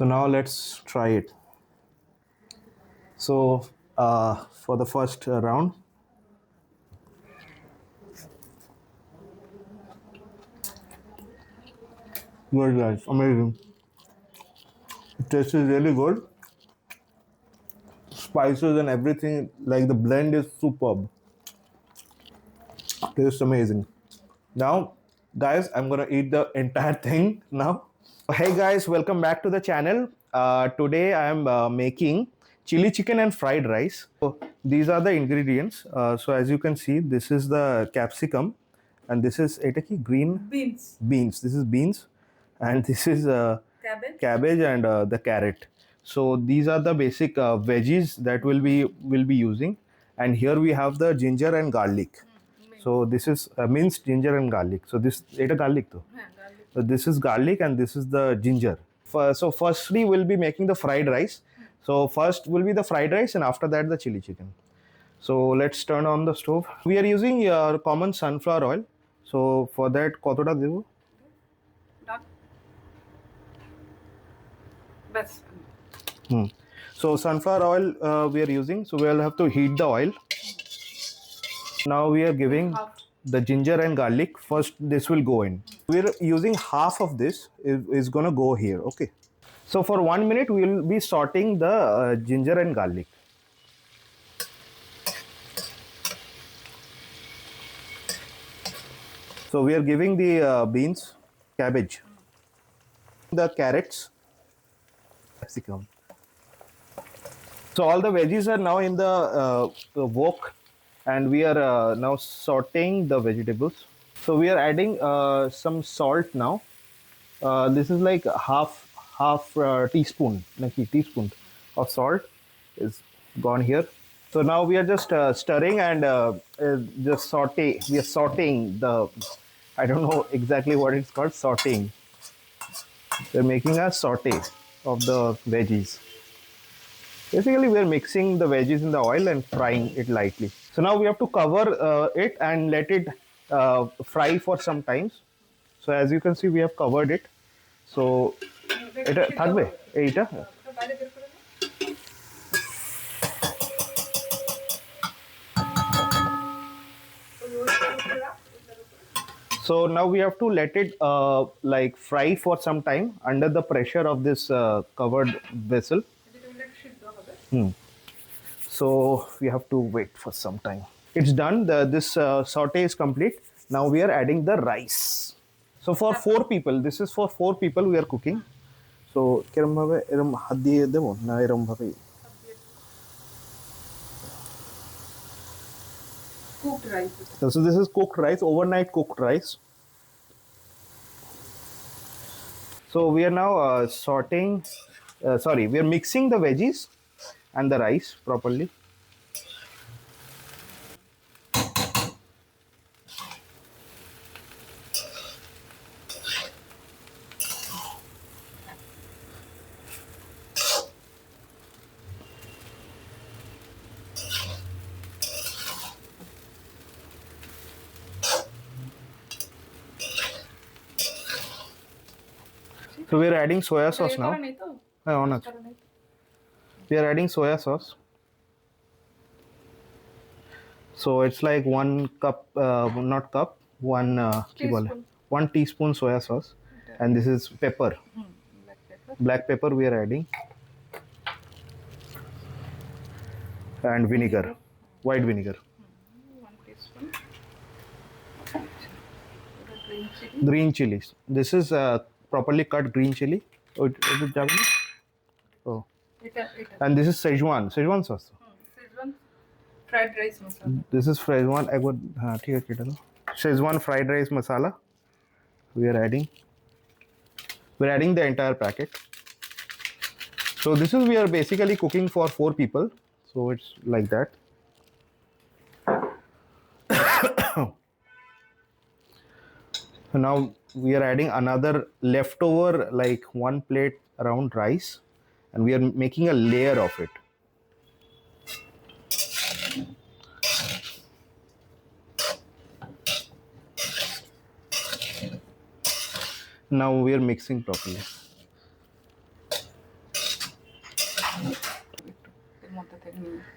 So now let's try it. So for the first round, good guys, amazing. It tastes really good. Spices and everything, like the blend is superb. Tastes amazing. Now, guys, I'm gonna eat the entire thing now. Hey guys, welcome back to the channel. Today I am making chili chicken and fried rice. So these are the ingredients. So as you can see, this is the capsicum, and this is এটা কি green beans. This is beans, and this is cabbage and the carrot. So these are the basic veggies that will be using, and here we have the ginger and garlic. So this is minced ginger and garlic. So this এটা garlic though. So this is garlic and this is the ginger. So firstly we'll be making the fried rice. So first will be the fried rice and after that the chili chicken. So let's turn on the stove. We are using common sunflower oil. So for that কতটা দেব? Best. So sunflower oil we are using. So we'll have to heat the oil. Now we are giving the ginger and garlic. First this will go in. We're using half of this is gonna go here. Okay. So for 1 minute we will be sauteing the ginger and garlic. So we are giving the beans, cabbage, the carrots, capsicum. So all the veggies are now in the wok, and we are now sauteing the vegetables. So we are adding some salt now. This is like half teaspoon, like teaspoon of salt is gone here. So now we are just stirring and just saute. We are sauteing the. I don't know exactly what it's called. Sauteing. We're making a saute of the veggies. Basically, we're mixing the veggies in the oil and frying it lightly. So now we have to cover it and let it fry for some time. So as you can see, we have covered it. So এটা থাকবে এইটা So now we have to let it like fry for some time under the pressure of this covered vessel. So we have to wait for some time. It's done. This saute is complete. Now we are adding the rice. So for 4 people, this is for 4 people we are cooking. So কিরম ভাবে এরম হাত দিয়ে দেব না এরম ভাবে Cooked rice. So this is cooked rice, overnight cooked rice. So we are now sauteing, sorry, we are mixing the veggies and the rice properly. So we are adding soya sauce now. We are adding soya sauce. So it's like 1 cup, not cup, Teaspoon. 1 teaspoon soya sauce, and this is pepper. Black pepper. Black pepper we are adding, and vinegar, white vinegar. 1 teaspoon. Green chili. Green chilies. This is properly cut green chili. Oh, it is Japanese? Oh. And this is Szechuan sauce. Szechuan fried rice masala. This is Szechuan. ठीक है ठीक है Szechuan fried rice masala. We are adding. We're adding the entire packet. So this is we are basically cooking for 4 people. So it's like that. Now we are adding another leftover like 1 plate around rice, and we are making a layer of it. Now we are mixing properly.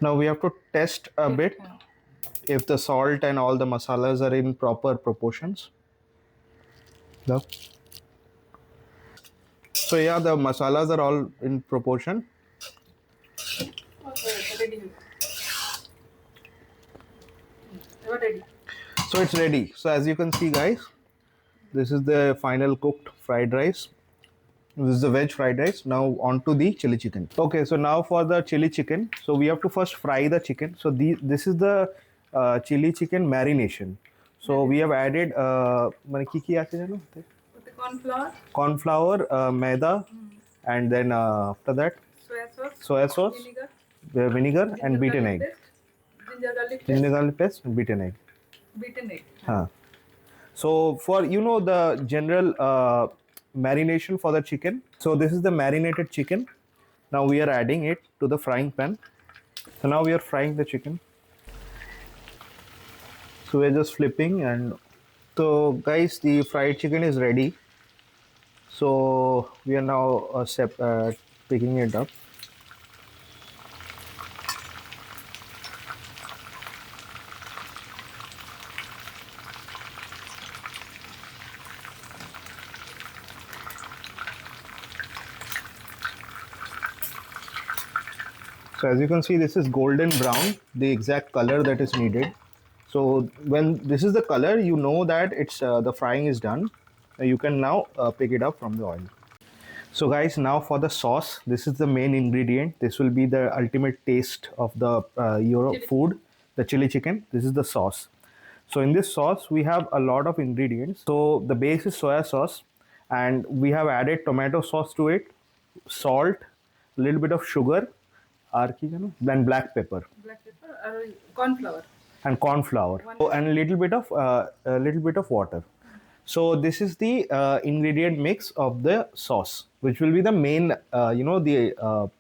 Now we have to test a bit Yeah. if the salt and all the masalas are in proper proportions. No. So yeah, the masalas are all in proportion. Okay, ready. Ready. So it's ready. So as you can see, guys, this is the final cooked fried rice. This is the veg fried rice. Now on to the chili chicken. Okay, so now for the chili chicken. So we have to first fry the chicken. So this is the chili chicken marination. So we have added মানে কি কি আছে জানো? With the corn flour, Corn flour, maida, and then after that soya sauce, vinegar, vinegar and beaten egg. ginger garlic paste, Ginger garlic paste and beaten egg. beaten egg. Huh. So for the general marination for the chicken. So this is the marinated chicken. Now we are adding it to the frying pan. So now we are frying the chicken. So we're just flipping, and so guys, the fried chicken is ready. So we are now picking it up. So as you can see, this is golden brown, the exact color that is needed. So when this is the color, you know that it's the frying is done. You can now pick it up from the oil. So guys, now for the sauce, this is the main ingredient. This will be the ultimate taste of the Euro food, the chili chicken. This is the sauce. So in this sauce, we have a lot of ingredients. So the base is soya sauce, and we have added tomato sauce to it, salt, a little bit of sugar, then black pepper Black pepper or corn flour. and corn flour. So, and a little bit of water. So this is the ingredient mix of the sauce, which will be the main, the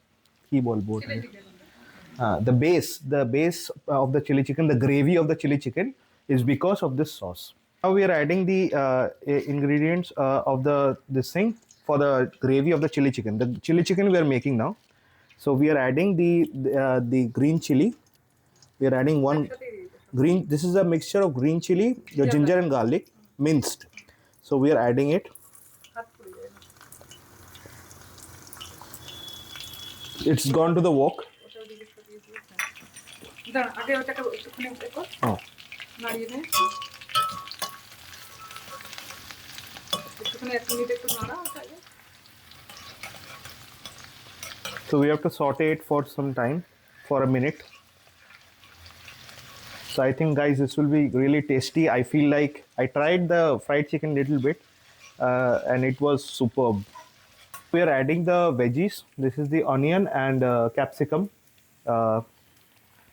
key ball boat. Chili chicken. The base of the chili chicken, the gravy of the chili chicken, is because of this sauce. Now we are adding the ingredients of the this thing for the gravy of the chili chicken. The chili chicken we are making now. So we are adding the green chili. We are adding one green. This is a mixture of green chili, the ginger and garlic minced. So we are adding it. It's gone to the wok. Oh. So we have to saute it for some time, for a minute. So I think, guys, this will be really tasty. I feel like I tried the fried chicken little bit, and it was superb. We are adding the veggies. This is the onion and capsicum uh,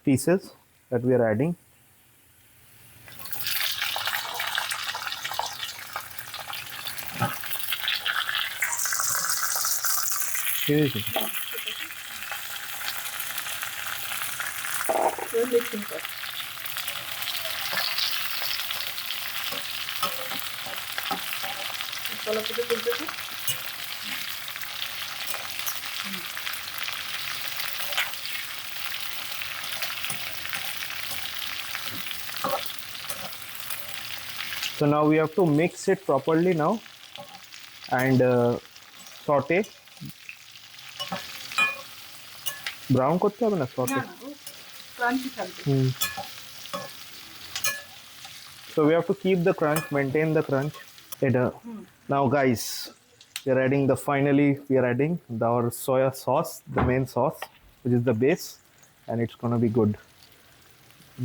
pieces that we are adding. Here is it. So now we have to mix it properly now and saute. Brown করতে হবে না saute. Crunchy থাকবে। So we have to keep the crunch, maintain the crunch. Now, guys, we are adding our soya sauce, the main sauce, which is the base, and it's gonna be good.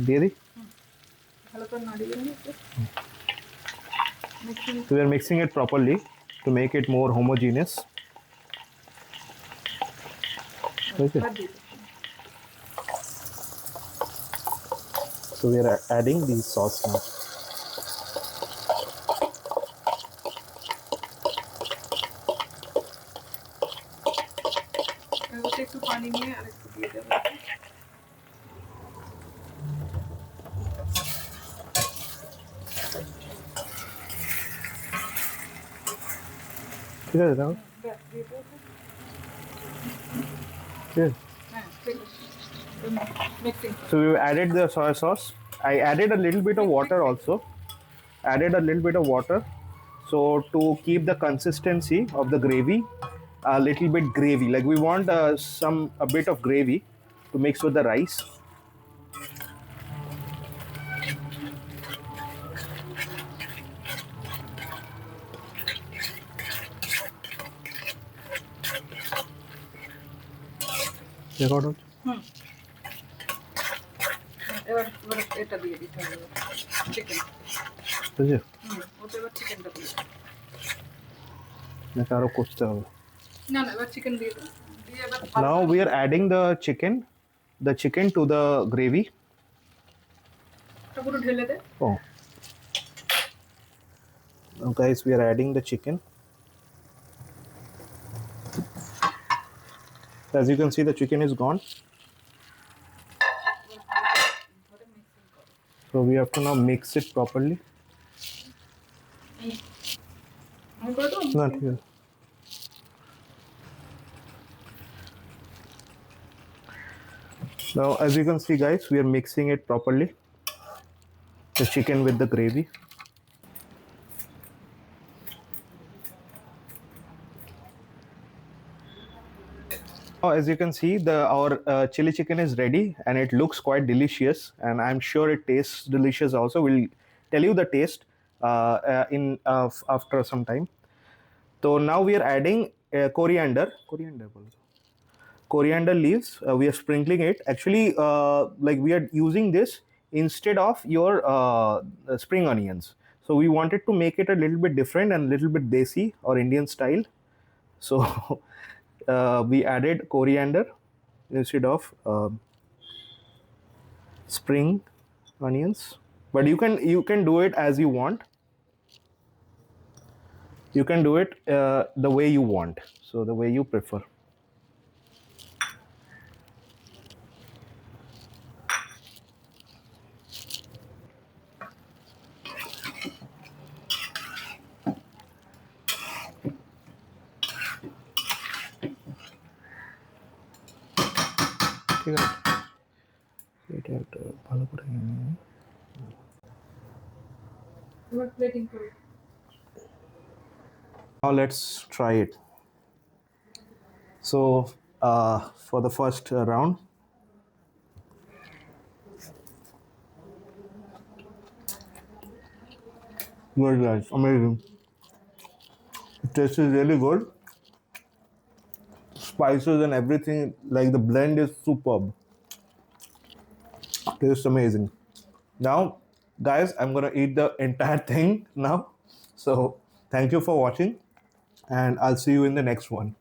Didi? So we are mixing it properly to make it more homogeneous. Okay. So we are adding the sauce now. একটু পানি নিয়ে আর একটু দিয়ে দেবো। ঠিক আছে দাও। ঠিক আছে। হ্যাঁ ঠিক আছে। Mixing. So we added the soy sauce. I added a little bit of water Mix. also. Added a little bit of water. So to keep the consistency of the gravy a little bit gravy, like we want a bit of gravy to mix with the rice. Record out. এবার এবার এটা দিয়ে দিতে হবে chicken বুঝছো? ওতে এবার চিকেনটা দিয়ে নাকি আরো করতে হবে? না না এবার চিকেন দিয়ে দাও দিয়ে এবার Now we are adding the chicken to the gravy. এটা পুরো ঢেলে দে Oh, now guys, we are adding the chicken. As you can see, the chicken is gone. ধরে মিক্সিং করো So we have to now mix it properly. আমি করে দেবো Not here. Now, as you can see, guys, we are mixing it properly. The chicken with the gravy. Now, as you can see, our chili chicken is ready, and it looks quite delicious. And I'm sure it tastes delicious. Also, we'll tell you the taste after some time. So now we are adding coriander leaves. We are sprinkling it. Actually, like we are using this instead of your spring onions. So we wanted to make it a little bit different and a little bit desi or Indian style. So we added coriander instead of spring onions. But you can do it as you want. You can do it the way you want. So the way you prefer. ঠিক আছে এটা একটা ভালো করে নিয়ে এবার plating করো now let's try it. So for the first round, good guys, amazing. It tastes really good. Spices and everything, like the blend is superb. Tastes amazing. Now, guys, I'm gonna eat the entire thing now. So thank you for watching, and I'll see you in the next one.